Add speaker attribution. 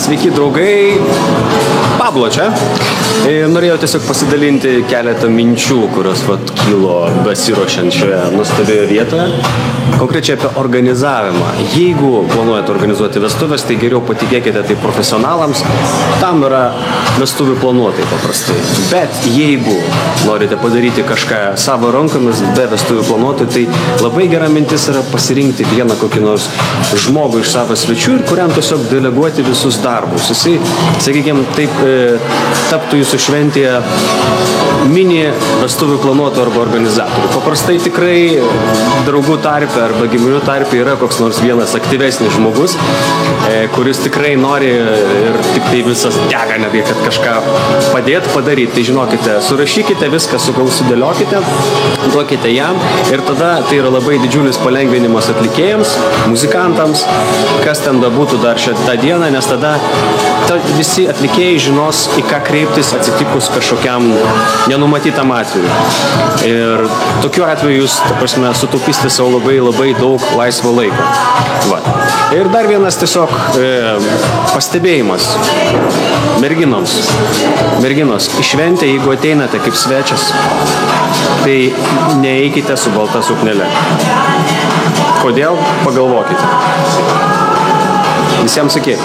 Speaker 1: Sveiki draugai, Pablo čia. Norėjau tiesiog pasidalinti keletą minčių, kurios kilo besiruošiant šioje nuostabioje vietoje. Konkrečiai apie organizavimą. Jeigu planuojate organizuoti vestuvės, tai geriau patikėkite tai profesionalams. Tam yra vestuvių planuotojai paprastai. Bet jeigu norite padaryti kažką savo rankomis be vestuvių planuotojų, tai labai gera mintis yra pasirinkti vieną kokį nors žmogų iš savo svečių ir kuriam tiesiog deleguoti visus darbus. Jisai, sakykime, taip taptų jūsų šventėje mini vestuvių planuotojų arba organizatorių. Paprastai tikrai draugų tarpe arba giminių tarpe yra koks nors vienas aktyvesnis žmogus, kuris tikrai nori ir tik tai visas dega netgi, kad kažką padaryti. Tai žinokite, surašykite viską, sudėliokite, duokite jam ir tada tai yra labai didžiulis palengvinimas atlikėjams, muzikantams, kas ten būtų dar šią dieną, nes tada visi atlikėjai žinos, į ką kreiptis atsitikus kažkokiam nenumatytam atveju. Ir tokiu atveju jūs, sutaupysite savo labai daug laisvo laiko. Ir dar vienas tiesiog pastebėjimas merginoms. Merginos, į šventę, jeigu ateinate kaip svečias, tai neeikite su balta suknele. Kodėl? Pagalvokite. Visiems sakė.